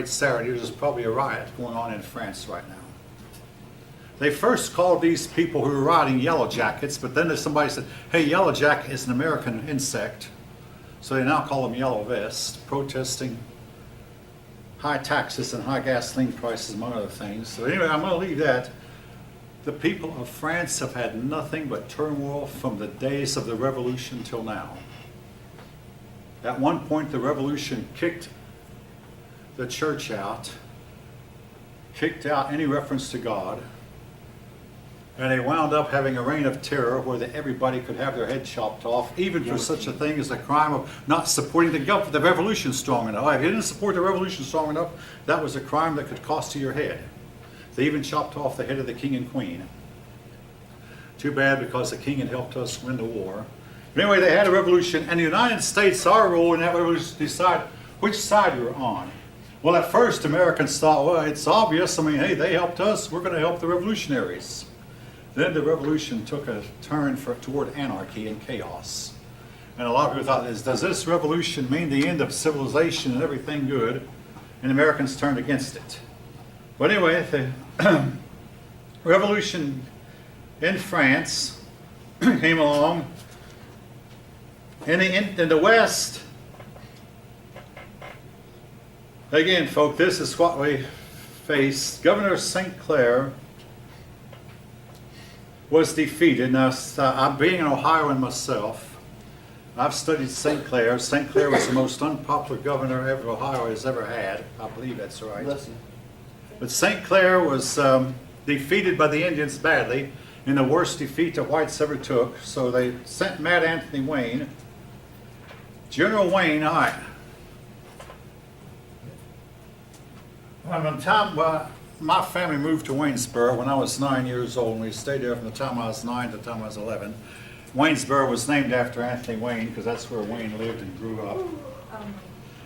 celebrate Saturday, there's probably a riot going on in France right now. They first called these people who were rioting yellow jackets, but then somebody said, hey, yellow jacket is an American insect. So they now call them yellow vests, protesting high taxes and high gasoline prices, among other things. So anyway, I'm going to leave that. The people of France have had nothing but turmoil from the days of the revolution till now. At one point, the revolution kicked the church out, kicked out any reference to God, and they wound up having a reign of terror where everybody could have their head chopped off, even for such a thing as the crime of not supporting the revolution strong enough. If you didn't support the revolution strong enough, that was a crime that could cost you your head. They even chopped off the head of the king and queen. Too bad, because the king had helped us win the war. But anyway, they had a revolution, and the United States, our role in that revolution, decide which side we were on. Well, at first, Americans thought, well, it's obvious. I mean, hey, they helped us. We're going to help the revolutionaries. Then the revolution took a turn toward anarchy and chaos. And a lot of people thought, does this revolution mean the end of civilization and everything good? And Americans turned against it. But anyway, the revolution in France came along. In the West, again, folks, this is what we faced. Governor St. Clair was defeated. Now, I'm being an Ohioan myself. I've studied St. Clair. St. Clair was the most unpopular governor Ohio has ever had. I believe that's right. Listen. But St. Clair was defeated by the Indians badly, in the worst defeat the whites ever took. So they sent Mad Anthony Wayne. General Wayne, all right. My family moved to Waynesboro when I was 9 years old, and we stayed there from the time I was 9 to the time I was 11. Waynesboro was named after Anthony Wayne because that's where Wayne lived and grew up.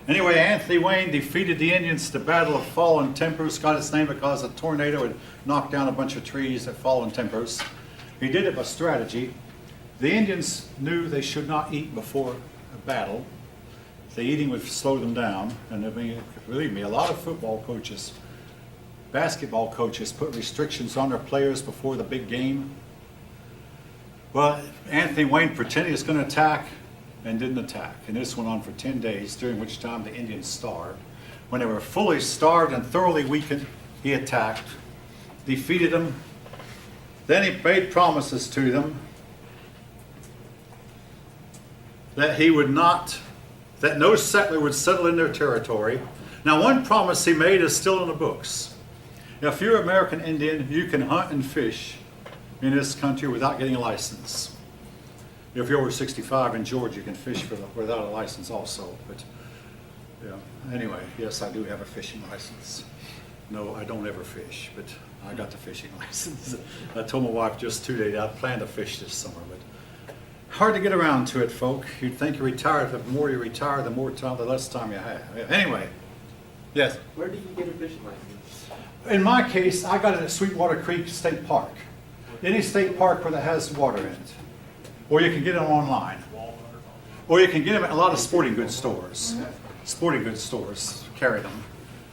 Anyway, Anthony Wayne defeated the Indians at the Battle of Fallen Timbers. Got its name because a tornado had knocked down a bunch of trees at Fallen Timbers. He did it by strategy. The Indians knew they should not eat before a battle. The eating would slow them down. And I mean, believe me, a lot of football coaches, basketball coaches put restrictions on their players before the big game. Well, Anthony Wayne pretended he was going to attack and didn't attack. And this went on for 10 days, during which time the Indians starved. When they were fully starved and thoroughly weakened, he attacked, defeated them. Then he made promises to them that he would not, that no settler would settle in their territory. Now, one promise he made is still in the books. If you're an American Indian, you can hunt and fish in this country without getting a license. If you're over 65 in Georgia, you can fish without a license also. But yeah, anyway, yes, I do have a fishing license. No, I don't ever fish, but I got the fishing license. I told my wife just 2 days I plan to fish this summer, but hard to get around to it, folk. You'd think you retire. The more you retire, the less time you have. Anyway, yes. Where did you get a fishing license? In my case, I got it at Sweetwater Creek State Park. Any state park where that has water in it. Or you can get them online. Or you can get them at a lot of sporting goods stores. Sporting goods stores carry them.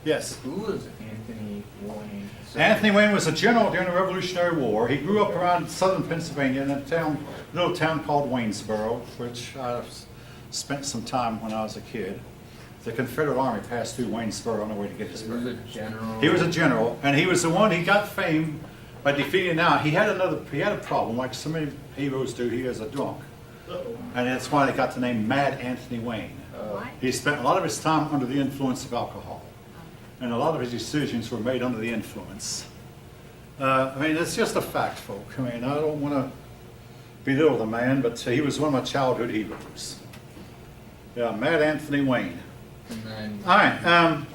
Yes? Who was Anthony Wayne? Anthony Wayne was a general during the Revolutionary War. He grew up around southern Pennsylvania in a little town called Waynesboro, which I spent some time when I was a kid. The Confederate Army passed through Waynesboro on the way to Gettysburg. He was a general. He was a general, and he was the one, he got fame by defeating. Now, he had a problem, like so many heroes do. He was a drunk. And that's why they got the name Mad Anthony Wayne. He spent a lot of his time under the influence of alcohol. And a lot of his decisions were made under the influence. I mean, it's just a fact, folk. I mean, I don't want to belittle the man, but he was one of my childhood heroes. Yeah, Mad Anthony Wayne. And then, All right.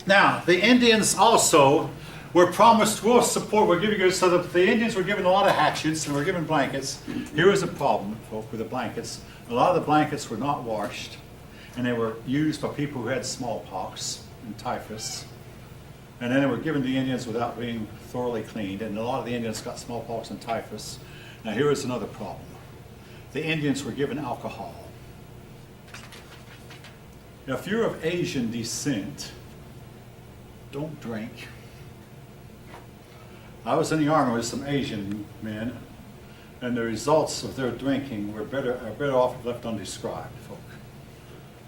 Now, the Indians also were promised, we'll support, we'll give you guys, so the Indians were given a lot of hatchets and were given blankets. Here was a problem, folk, with the blankets. A lot of the blankets were not washed, and they were used by people who had smallpox and typhus. And then they were given to the Indians without being thoroughly cleaned, and a lot of the Indians got smallpox and typhus. Now, here is another problem. The Indians were given alcohol. Now, if you're of Asian descent, don't drink. I was in the army with some Asian men, and the results of their drinking are better off left undescribed, folk.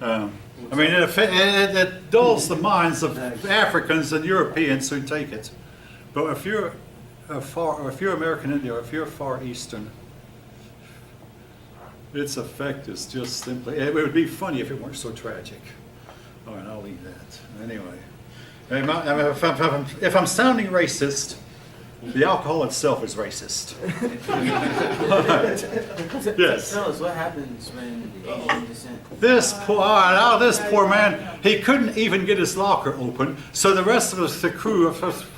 I mean, it dulls the minds of Africans and Europeans who take it. But if you're American Indian, or if you're Far Eastern, its effect is just simply, it would be funny if it weren't so tragic. All right, I'll leave that. Anyway, if I'm sounding racist, the alcohol itself is racist. Yes. Tell us what happens when Asian descent. This poor man, he couldn't even get his locker open, so the rest of the crew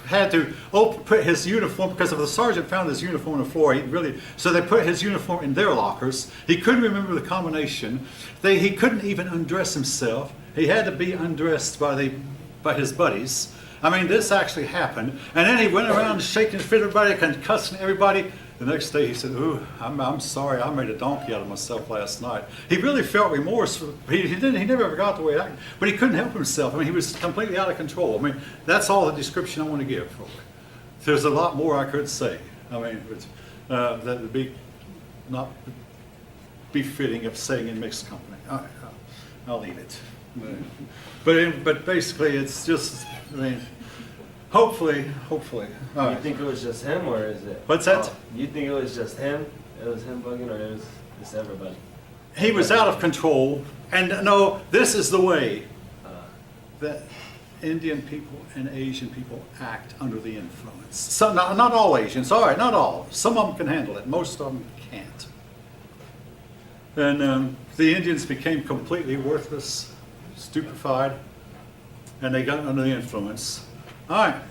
had to put his uniform, because if the sergeant found his uniform on the floor, so they put his uniform in their lockers. He couldn't remember the combination. He couldn't even undress himself. He had to be undressed by his buddies. I mean, this actually happened. And then he went around shaking his fist at everybody, concussing everybody. The next day he said, "Ooh, I'm sorry, I made a donkey out of myself last night." He really felt remorse. He never ever got the way it acted, but he couldn't help himself. I mean, he was completely out of control. I mean, that's all the description I want to give, folk. There's a lot more I could say. I mean, that would be not befitting of saying in mixed company. All right, I'll leave it. But basically, it's just, I mean, hopefully. All You right. think it was just him, or is it? What's that? You think it was just him? It was him bugging, or it was just everybody? He was out of control, and no, this is the way that Indian people and Asian people act under the influence. Some, not all Asians, all right, not all. Some of them can handle it, most of them can't. And the Indians became completely worthless, stupefied, and they got under the influence. All right.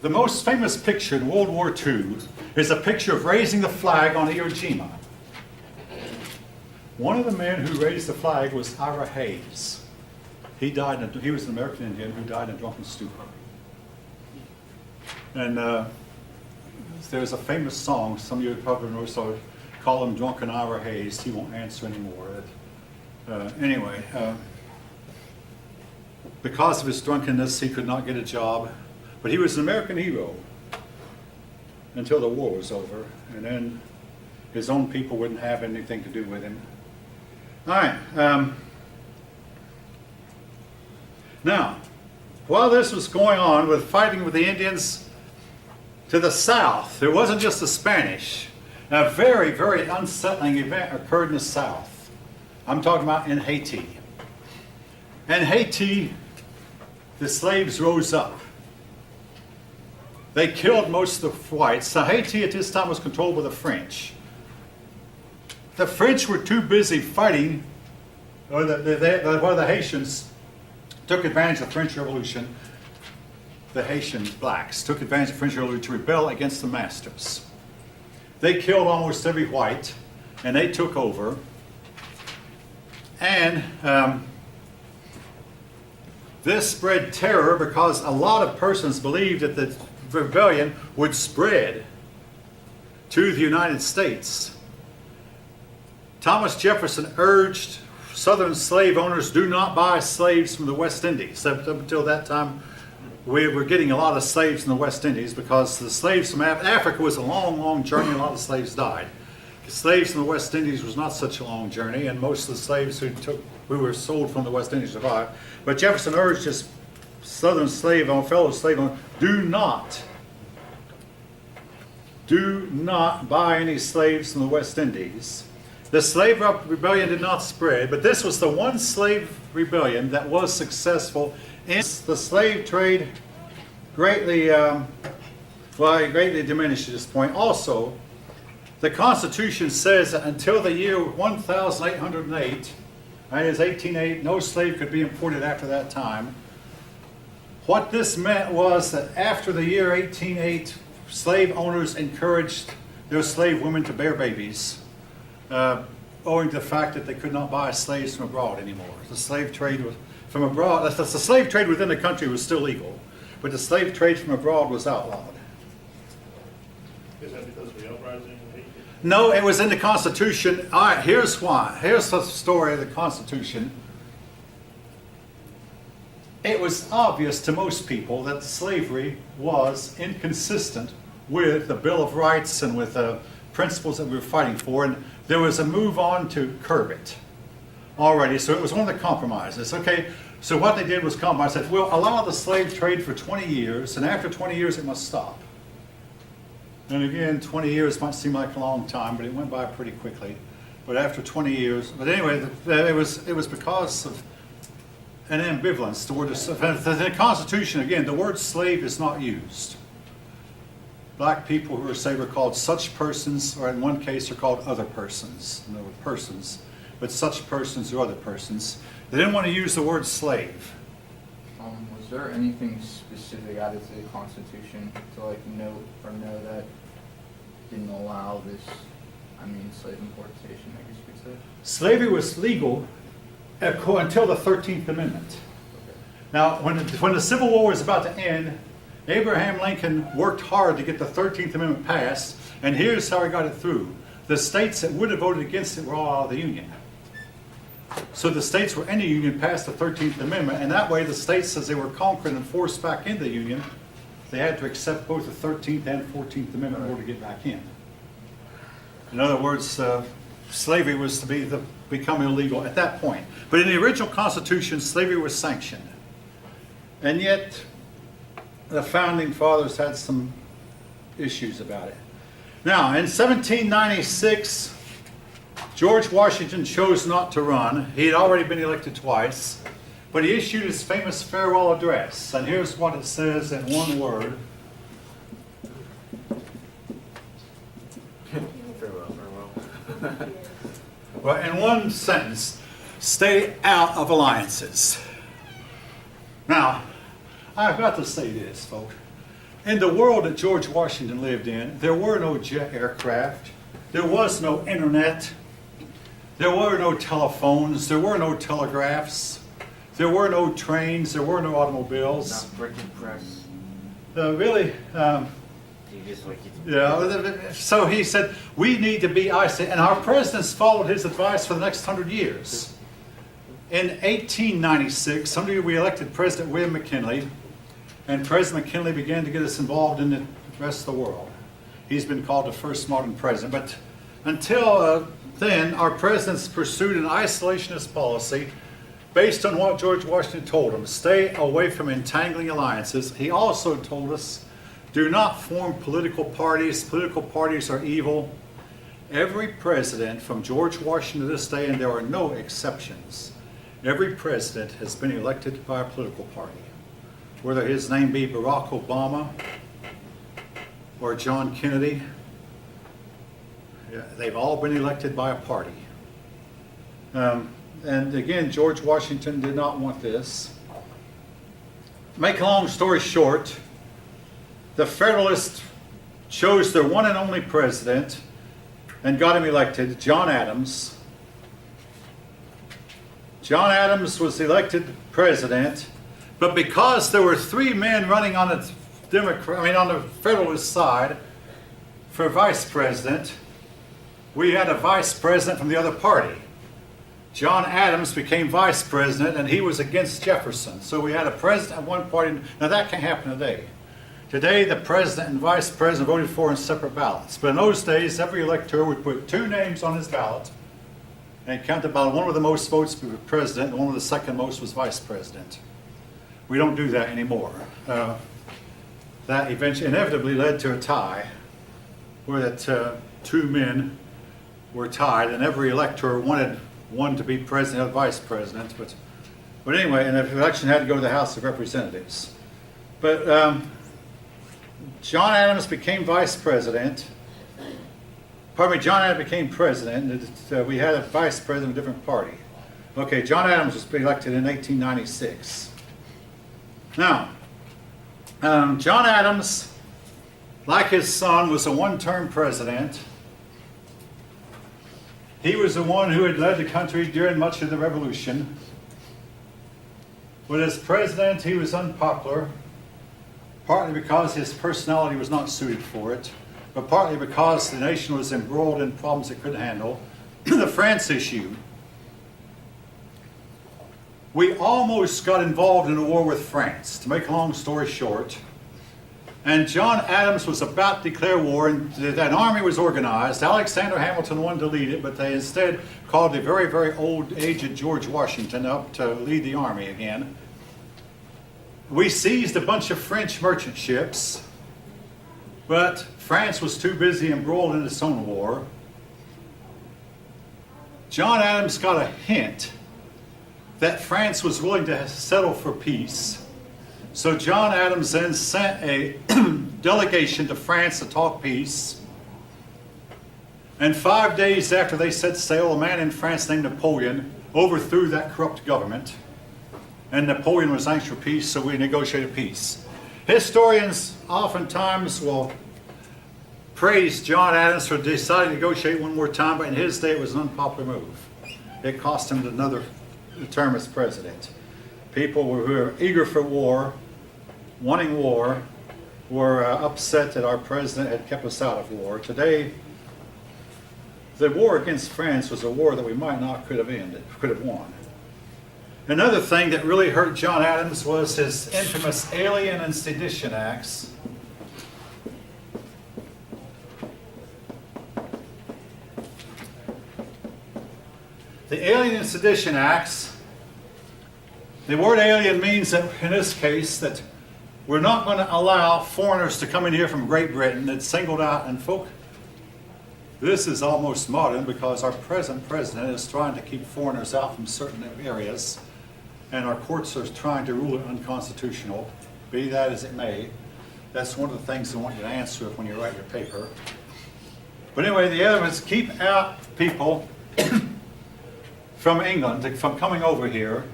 The most famous picture in World War II is a picture of raising the flag on Iwo Jima. One of the men who raised the flag was Ira Hayes. He was an American Indian who died in a drunken stupor. And there's a famous song, some of you probably know, so call him Drunken Ira Hayes. He won't answer anymore. Anyway, because of his drunkenness, he could not get a job. But he was an American hero until the war was over. And then his own people wouldn't have anything to do with him. All right. Now, while this was going on with fighting with the Indians to the south, there wasn't just the Spanish. A very, very unsettling event occurred in the south. I'm talking about in Haiti. In Haiti, the slaves rose up. They killed most of the whites. Now, Haiti at this time was controlled by the French. The French were too busy fighting, or the Haitians took advantage of the French Revolution. The Haitian blacks took advantage of the French Revolution to rebel against the masters. They killed almost every white, and they took over. And this spread terror because a lot of persons believed that the rebellion would spread to the United States. Thomas Jefferson urged Southern slave owners, do not buy slaves from the West Indies. Up until that time, we were getting a lot of slaves from the West Indies because the slaves from Africa was a long, long journey. A lot of slaves died. The slaves from the West Indies was not such a long journey, and most of the slaves who were sold from the West Indies survived. But Jefferson urged his Southern fellow slave owners, do not buy any slaves from the West Indies. The slave rebellion did not spread, but this was the one slave rebellion that was successful. And the slave trade greatly diminished at this point. Also, the Constitution says that until the year 1808, that is 1808, no slave could be imported after that time. What this meant was that after the year 1808, slave owners encouraged their slave women to bear babies, owing to the fact that they could not buy slaves from abroad anymore. The slave trade from abroad, the slave trade within the country was still legal, but the slave trade from abroad was outlawed. Is that because of the uprising in Haiti? No, it was in the Constitution. All right, here's why. Here's the story of the Constitution. it was obvious to most people that slavery was inconsistent with the Bill of Rights and with the principles that we were fighting for, and there was a move on to curb it already. So it was one of the compromises. Okay, so what they did was compromise. Said, we'll allow the slave trade for 20 years, and after 20 years it must stop. And again, 20 years might seem like a long time, but it went by pretty quickly. But after 20 years, but anyway, it was because of an ambivalence toward the Constitution. Again, the word slave is not used. Black people who are saved are called such persons, or in one case are called other persons. No, persons, but such persons or other persons. They didn't want to use the word slave. Was there anything specific added to the Constitution to like note or know that didn't allow this, slave importation, I guess you could say? Slavery was legal until the 13th Amendment. Now, when the Civil War was about to end, Abraham Lincoln worked hard to get the 13th Amendment passed, and here's how he got it through. The states that would have voted against it were all out of the Union. So the states were in the Union passed the 13th Amendment, and that way the states, as they were conquered and forced back into the Union, they had to accept both the 13th and 14th Amendment in order to get back in. In other words, slavery was to become illegal at that point. But in the original Constitution, slavery was sanctioned. And yet, the Founding Fathers had some issues about it. Now, in 1796, George Washington chose not to run. He had already been elected twice, but he issued his famous farewell address. And here's what it says in one word. Farewell. Well, in one sentence, stay out of alliances. Now, I've got to say this, folks. In the world that George Washington lived in, there were no jet aircraft. There was no internet. There were no telephones. There were no telegraphs. There were no trains. There were no automobiles. Not printing press. Really, You just like it. yeah. So he said, we need to be isolated. And our presidents followed his advice for the next 100 years. In 1896, we elected President William McKinley. And President McKinley began to get us involved in the rest of the world. He's been called the first modern president. But until then, our presidents pursued an isolationist policy based on what George Washington told them. Stay away from entangling alliances. He also told us, do not form political parties. Political parties are evil. Every president from George Washington to this day, and there are no exceptions, every president has been elected by a political party. Whether his name be Barack Obama or John Kennedy, they've all been elected by a party. And again, George Washington did not want this. Make a long story short, the Federalists chose their one and only president and got him elected, John Adams. John Adams was elected president. But because there were three men running on the Federalist side for vice president, we had a vice president from the other party. John Adams became vice president, and he was against Jefferson. So we had a president of one party. Now that can't happen today. Today, the president and vice president voted for in separate ballots. But in those days, every elector would put two names on his ballot and count the ballot. One with the most votes was president, and one with the second most was vice president. We don't do that anymore. That eventually, inevitably led to a tie, where that two men were tied, and every elector wanted one to be president or vice president. But anyway, and the election had to go to the House of Representatives. But John Adams became vice president. Pardon me, John Adams became president. We had a vice president of a different party. Okay, John Adams was elected in 1896. Now, John Adams, like his son, was a one-term president. He was the one who had led the country during much of the Revolution. But as president, he was unpopular, partly because his personality was not suited for it, but partly because the nation was embroiled in problems it couldn't handle. The France issue. we almost got involved in a war with France, to make a long story short. And John Adams was about to declare war, and an army was organized. Alexander Hamilton wanted to lead it, but they instead called the very, very old, aged George Washington up to lead the army again. We seized a bunch of French merchant ships, but France was too busy embroiled in its own war. John Adams got a hint that France was willing to settle for peace. So John Adams then sent a delegation to France to talk peace. And 5 days after they set sail, a man in France named Napoleon overthrew that corrupt government. And Napoleon was anxious for peace, so we negotiated peace. Historians oftentimes will praise John Adams for deciding to negotiate one more time, but in his day it was an unpopular move. It cost him another term as president. People who were eager for war, wanting war, were upset that our president had kept us out of war. Today, the war against France was a war that we might not could have won. Another thing that really hurt John Adams was his infamous Alien and Sedition Acts. The Alien and Sedition Acts, the word alien means that in this case that we're not going to allow foreigners to come in here from Great Britain. It's singled out, and folk, this is almost modern because our present president is trying to keep foreigners out from certain areas, and our courts are trying to rule it unconstitutional, be that as it may. That's one of the things I want you to answer when you write your paper. But anyway, the other is keep out people from England, from coming over here.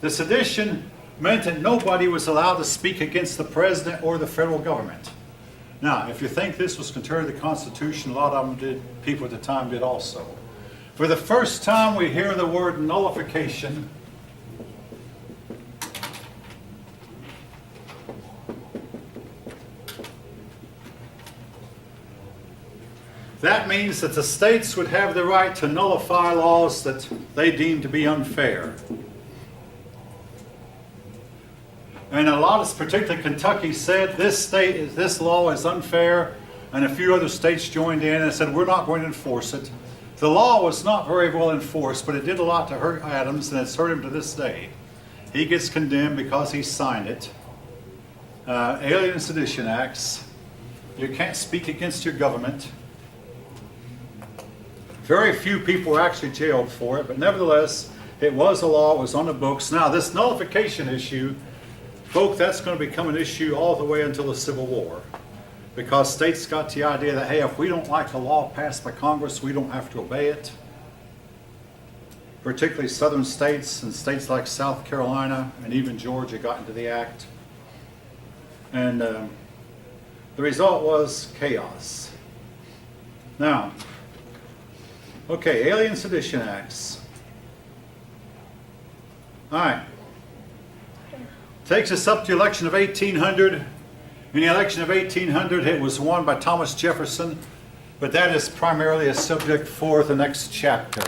The sedition meant that nobody was allowed to speak against the president or the federal government. Now, if you think this was contrary to the Constitution, a lot of them did, people at the time did also. For the first time we hear the word nullification. That means that the states would have the right to nullify laws that they deem to be unfair. And a lot of, particularly Kentucky, said this law is unfair, and a few other states joined in and said we're not going to enforce it. The law was not very well enforced, but it did a lot to hurt Adams, and it's hurt him to this day. He gets condemned because he signed it. Alien and Sedition Acts. You can't speak against your government. Very few people were actually jailed for it, but nevertheless, it was a law, it was on the books. Now, this nullification issue, folk, that's going to become an issue all the way until the Civil War. Because states got the idea that, hey, if we don't like a law passed by Congress, we don't have to obey it. Particularly southern states and states like South Carolina and even Georgia got into the act. And the result was chaos. Now, okay, Alien Sedition Acts. All right. Takes us up to the election of 1800. In the election of 1800, it was won by Thomas Jefferson, but that is primarily a subject for the next chapter.